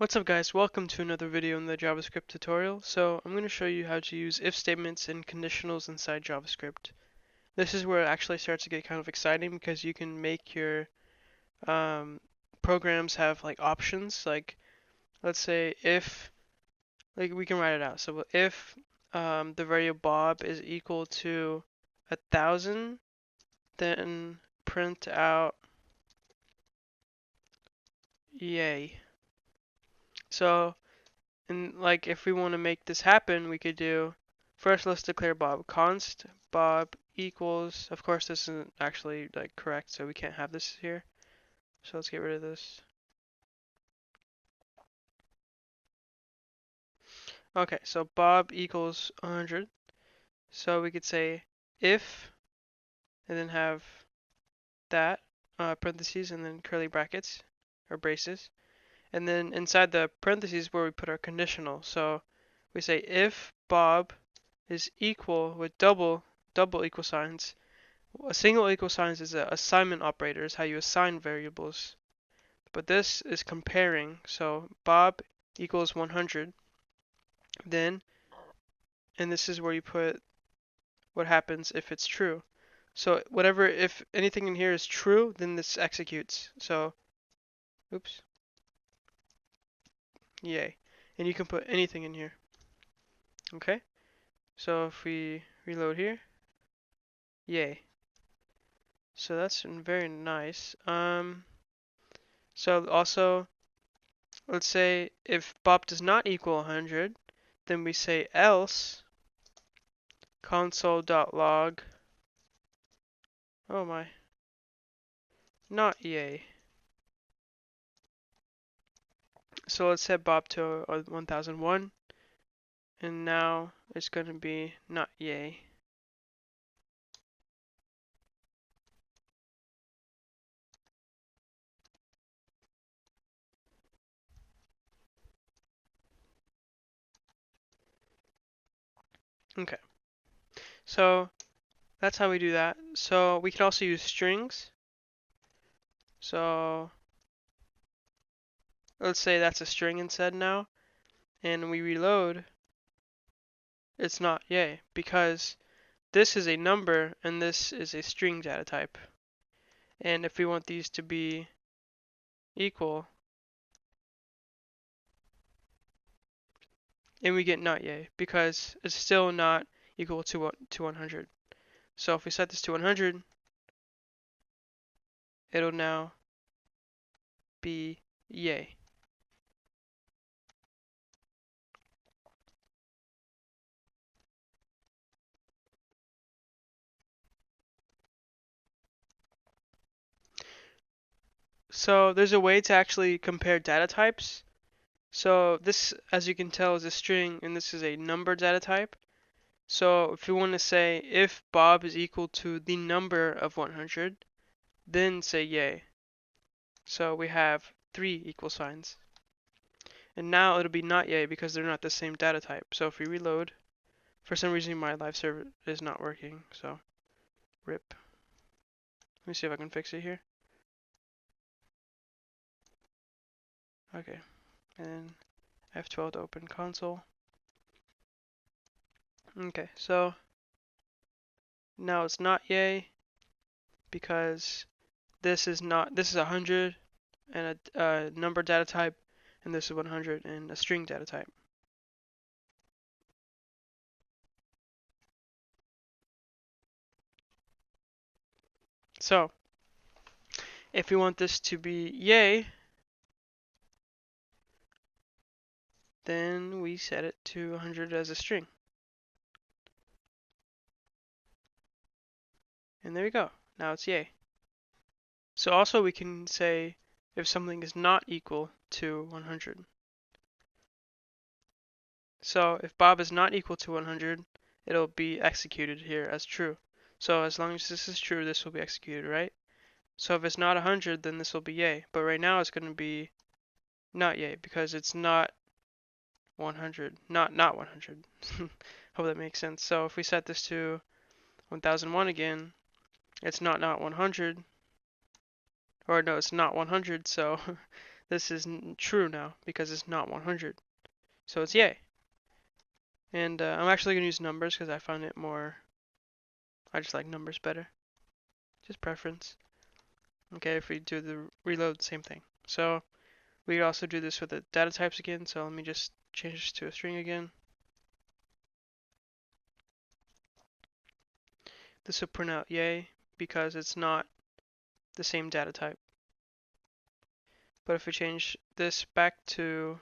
What's up guys, welcome to another video in the JavaScript tutorial. So I'm going to show you how to use if statements and conditionals inside JavaScript. This is where it actually starts to get kind of exciting because you can make your programs have like options, like let's say if, like we can write it out. So if the variable Bob is equal to 1,000, then print out yay. So and like if we want to make this happen, we could do first let's declare Bob const Bob equals, of course this isn't actually like correct, so we can't have this here. So let's get rid of this. Okay, so Bob equals 100. So we could say if and then have that parentheses and then curly brackets or braces. And then inside the parentheses where we put our conditional. So we say if Bob is equal with double equal signs. A single equal signs is an assignment operator, is how you assign variables. But this is comparing. So Bob equals 100. Then, and this is where you put what happens if it's true. So whatever, if anything in here is true, then this executes. So, oops. Yay. And you can put anything in here. Okay? So if we reload here, yay. So that's very nice. So also, let's say if Bob does not equal 100, then we say else console.log, oh my, not yay. So let's set Bob to 1001, and now it's going to be not yay. Okay, so that's how we do that. So we can also use strings. So let's say that's a string instead now, and we reload, it's not yay, because this is a number and this is a string data type. And if we want these to be equal, and we get not yay, because it's still not equal to 100. So if we set this to 100, it'll now be yay. So there's a way to actually compare data types. So this, as you can tell, is a string, and this is a number data type. So if you want to say if Bob is equal to the number of 100, then say yay. So we have 3 equal signs. And now it'll be not yay because they're not the same data type. So if we reload, for some reason my live server is not working, so rip. Let me see if I can fix it here. Okay, and F12 to open console. Okay, so now it's not yay because this is 100 and a number data type, and this is 100 and a string data type. So if we want this to be yay, then we set it to 100 as a string. And there we go. Now it's yay. So also we can say if something is not equal to 100. So if Bob is not equal to 100, it'll be executed here as true. So as long as this is true, this will be executed, right? So if it's not 100, then this will be yay. But right now it's going to be not yay because it's not 100. Not 100. Hope that makes sense. So if we set this to 1001 again, it's not 100. Or no, it's not 100, so this is true now because it's not 100. So it's yay. And I'm actually going to use numbers because I find it more, I just like numbers better. Just preference. Okay, if we do the reload, same thing. So we could also do this with the data types again. So let me just change this to a string again. This will print out yay because it's not the same data type. But if we change this back to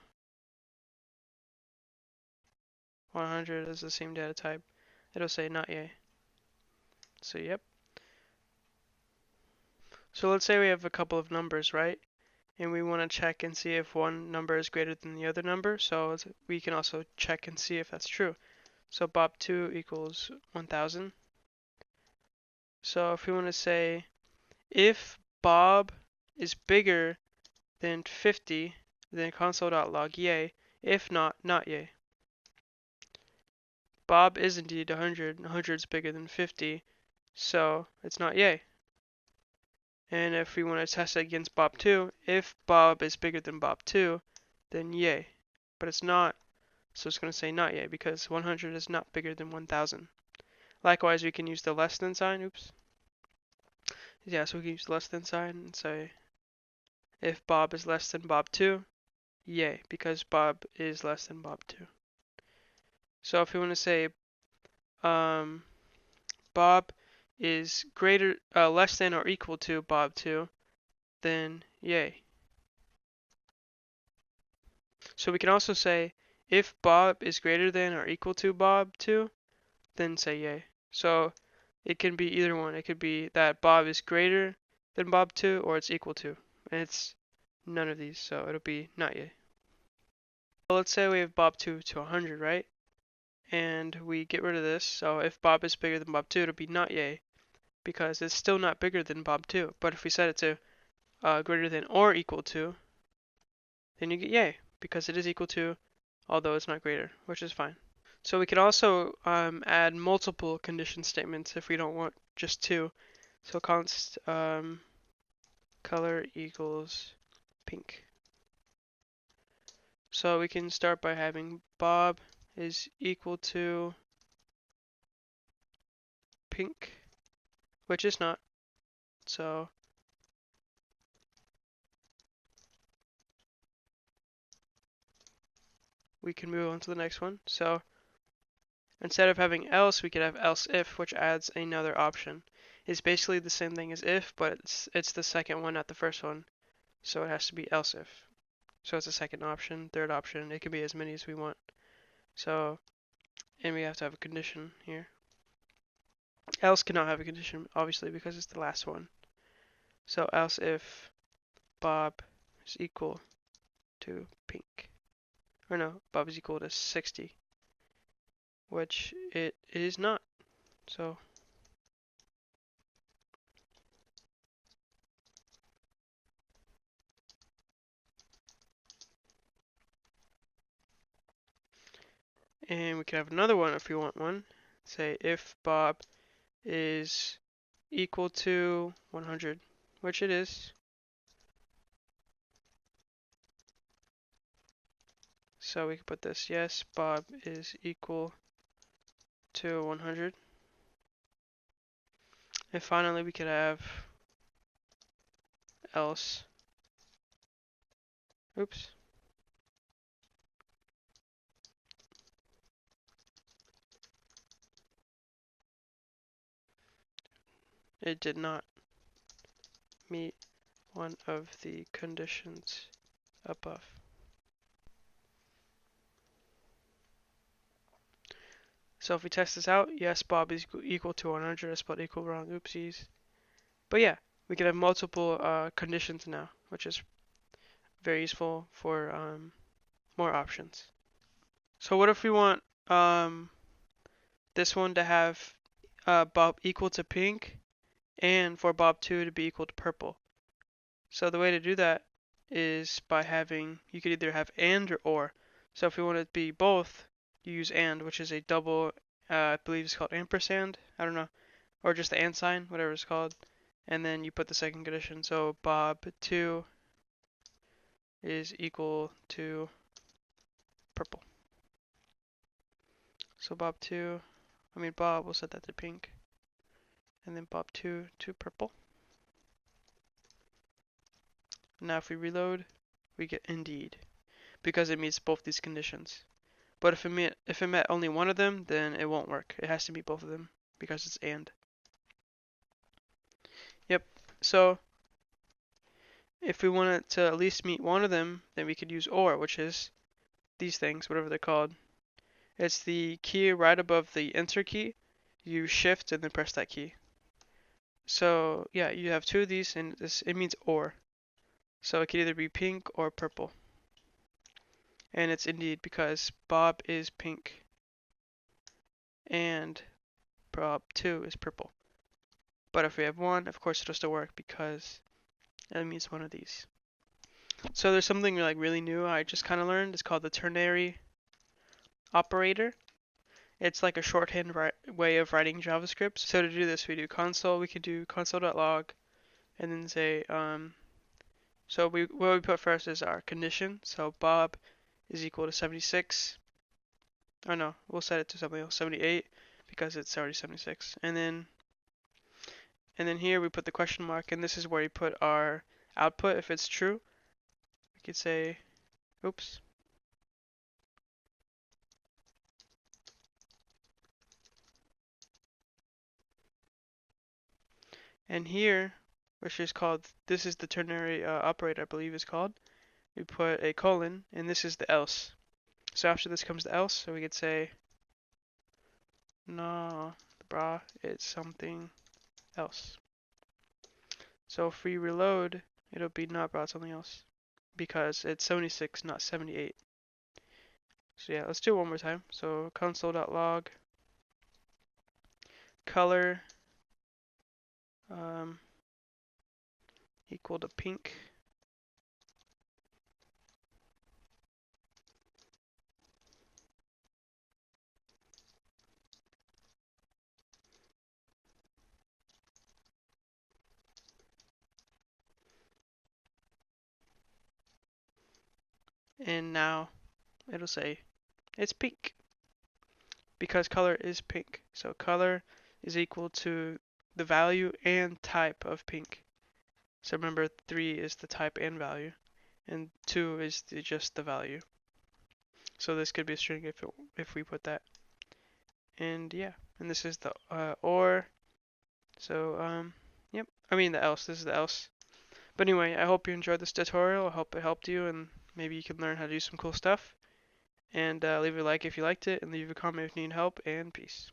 100 as the same data type, it'll say not yay. So yep. So let's say we have a couple of numbers, right? And we want to check and see if one number is greater than the other number. So we can also check and see if that's true. So bob2 equals 1000. So if we want to say if Bob is bigger than 50, then console.log yay. If not, not yay. Bob is indeed 100. 100 is bigger than 50, so it's not yay. And if we want to test it against Bob2, if Bob is bigger than Bob2, then yay. But it's not, so it's going to say not yay because 100 is not bigger than 1000. Likewise, we can use the less than sign. Oops. Yeah, so we can use the less than sign and say if Bob is less than Bob2, yay, because Bob is less than Bob2. So if we want to say Bob is less than or equal to Bob2, then yay. So we can also say if Bob is greater than or equal to Bob2, then say yay. So it can be either one. It could be that Bob is greater than Bob2 or it's equal to. And it's none of these, so it'll be not yay. Well, let's say we have Bob2 to 100, right? And we get rid of this. So if Bob is bigger than Bob2, it'll be not yay because it's still not bigger than Bob2. But if we set it to greater than or equal to, then you get yay because it is equal to, although it's not greater, which is fine. So we can also add multiple condition statements if we don't want just two. So const color equals pink. So we can start by having Bob is equal to pink, which is not. So we can move on to the next one. So instead of having else, we could have else if, which adds another option. It's basically the same thing as if, but it's the second one, not the first one. So it has to be else if. So it's a second option, third option. It can be as many as we want. So, and we have to have a condition here. Else cannot have a condition, obviously, because it's the last one. So else if Bob is equal to pink. Or no, Bob is equal to 60. Which it is not. So and we can have another one if we want one. Say if Bob is equal to 100, which it is. So we can put this, yes, Bob is equal to 100. And finally we could have else. Oops. It did not meet one of the conditions above. So if we test this out, yes, Bob is equal to 100. I spelled equal wrong, oopsies. But yeah, we can have multiple conditions now, which is very useful for more options. So what if we want this one to have Bob equal to pink and for Bob2 to be equal to purple? So the way to do that is by having, you could either have and or. So if we want it to be both, you use and, which is a double, I believe it's called ampersand, I don't know, or just the and sign, whatever it's called, and then you put the second condition. So Bob2 is equal to purple. So Bob2, Bob, we'll set that to pink. And then Bob2 to purple. Now if we reload, we get indeed, because it meets both these conditions. But if it met only one of them, then it won't work. It has to meet both of them because it's and. Yep. So if we want it to at least meet one of them, then we could use or, which is these things, whatever they're called. It's the key right above the enter key. You shift and then press that key. So yeah, you have two of these, and it means or. So it could either be pink or purple. And it's indeed because Bob is pink and Bob2 is purple. But if we have one, of course it'll still work because it means one of these. So there's something like really new I just kind of learned. It's called the Ternary Operator. It's like a shorthand way of writing JavaScript. So to do this, we do console. We could do console.log and then say, so what we put first is our condition. So Bob is equal to 76. Oh no, we'll set it to something else, 78, because it's already 76. And then here we put the question mark, and this is where we put our output if it's true. We could say, oops. And here, which is called, this is the ternary operator, I believe is called. We put a colon, and this is the else. So after this comes the else, so we could say, no, brah, it's something else. So if we reload, it'll be not brah, it's something else, because it's 76, not 78. So yeah, let's do it one more time. So console.log color equal to pink. And now it'll say it's pink because color is pink. So color is equal to the value and type of pink. So remember 3 is the type and value, and 2 is just the value. So this could be a string if we put that. And yeah, and this is the or. So yep, the else. This is the else. But anyway, I hope you enjoyed this tutorial. I hope it helped you, and maybe you can learn how to do some cool stuff. And leave a like if you liked it, and leave a comment if you need help, and peace.